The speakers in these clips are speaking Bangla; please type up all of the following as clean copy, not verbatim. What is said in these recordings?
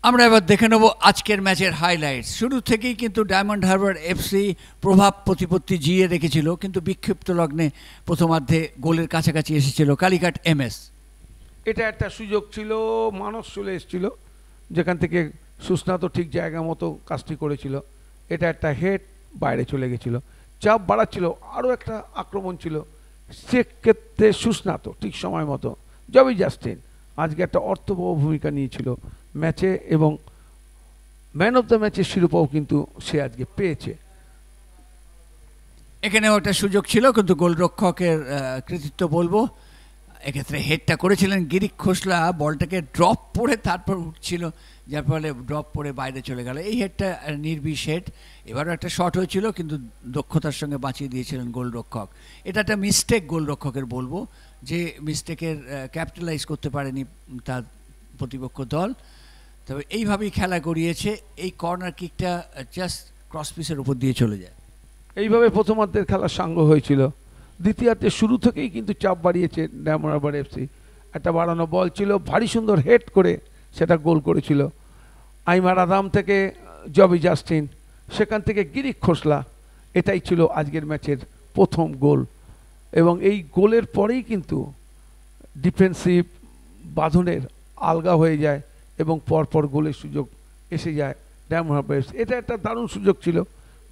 আমরা এবার দেখে নেব আজকের ম্যাচের হাইলাইটস। শুরু থেকেই কিন্তু ডায়মন্ড হারবার এফসি প্রভাব প্রতিপত্তি জিয়ে রেখেছিল, কিন্তু বিক্ষিপ্ত লগ্নে প্রথমার্ধে গোলের কাছাকাছি এসেছিল কালীঘাট এমএস। এটা একটা সুযোগ ছিল, মানস চলে এসেছিল, যেখান থেকে সুস্নাত ঠিক জায়গা মতো কাজটি করেছিল। এটা একটা হেড বাইরে চলে গেছিল, চাপ বাড়াচ্ছিল, আরও একটা আক্রমণ ছিল, সেক্ষেত্রে সুস্নাত ঠিক সময় মতো জবি জাস্টিন আজকে একটা অর্থবহ ভূমিকা নিয়েছিল ম্যাচে, এবং ম্যান অফ দ্য ম্যাচের শিরোপাও কিন্তু সে আজকে পেয়েছে। এখানেও একটা সুযোগ ছিল, কিন্তু গোলরক্ষকের কৃতিত্ব বলবো। এক্ষেত্রে হেডটা করেছিলেন গিরিক খোসলা, বলটাকে ড্রপ পড়ে তারপর উঠছিল, যার ফলে ড্রপ পড়ে বাইরে চলে গেল। এই হেডটা নির্বিষ হেড। এবারও একটা শট হয়েছিল, কিন্তু দক্ষতার সঙ্গে বাঁচিয়ে দিয়েছিলেন গোলরক্ষক। এটা একটা মিস্টেক গোলরক্ষকের বলবো, যে মিস্টেকের ক্যাপিটালাইজ করতে পারেনি তার প্রতিপক্ষ দল। তবে এইভাবেই খেলা গড়িয়েছে। এই কর্নার কিকটা জাস্ট ক্রসপিসের উপর দিয়ে চলে যায়। এইভাবে প্রথমার্ধের খেলা সাঙ্গ হয়েছিল। দ্বিতীয়ার্ধে শুরু থেকেই কিন্তু চাপ বাড়িয়েছে ডায়মন্ড হারবার এফসি। একটা বাড়ানো বল ছিল, ভারী সুন্দর হেড করে সেটা গোল করেছিল আইমার আদাম থেকে জবি জাস্টিন, সেখান থেকে গিরিক খোসলা। এটাই ছিল আজকের ম্যাচের প্রথম গোল, এবং এই গোলের পরেই কিন্তু ডিফেন্সিভ বাঁধনের আলগা হয়ে যায় এবং পরপর গোলের সুযোগ এসে যায় ডায়মন্ড হারবার এফসি। এটা একটা দারুণ সুযোগ ছিল,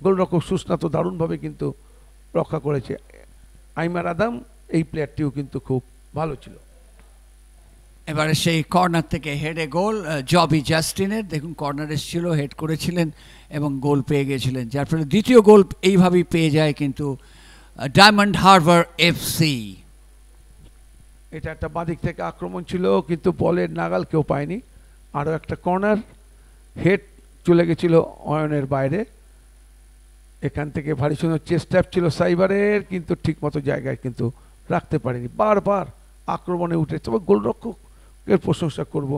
গোলরক্ষক সুস্নাত দারুণভাবে কিন্তু রক্ষা করেছে। আইমার আদাম এই প্লেয়ারটিও কিন্তু খুব ভালো ছিল। এবারে সেই কর্নার থেকে হেডে গোল জবি জাস্টিনের। দেখুন, কর্নার এসেছিল, হেড করেছিলেন এবং গোল পেয়ে গেছিলেন, যার ফলে দ্বিতীয় গোল এইভাবেই পেয়ে যায় কিন্তু ডায়মন্ড হারবার এফসি। এটা একটা বাঁদিক থেকে আক্রমণ ছিল, কিন্তু বলের নাগাল কেউ পায়নি। আরও একটা কর্নার, হেড চলে গেছিল অয়নের বাইরে। এখান থেকে ভারী সুন্দর চেস্ট ট্যাপ ছিল সাইবারের, কিন্তু ঠিকমতো জায়গায় কিন্তু রাখতে পারেনি। বারবার আক্রমণে উঠেছে। তবে গোলরক্ষকের প্রশংসা করব,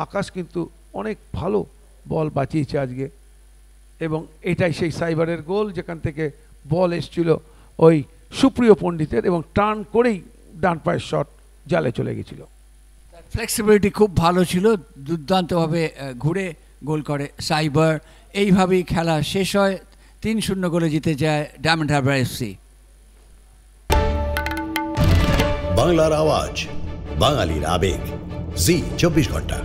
আকাশ কিন্তু অনেক ভালো বল বাঁচিয়েছে আজকে, এবং এটাই সেই সাইবারের গোল, যেখান থেকে বল এসছিল ওই সুপ্রিয় পণ্ডিতের, এবং টার্ন করেই ডান পায়ের শট জালে চলে গেছিল। ফ্লেক্সিবিলিটি খুব ভালো ছিল, দুর্দান্তভাবে ঘুরে গোল করে সাইবার। এইভাবেই খেলা শেষ হয়, 3-0 গোলে জিতে যায় ডায়মন্ড হারবার এফসি। বাংলার আওয়াজ, বাঙালির আবেগ, জি 24 ঘন্টা।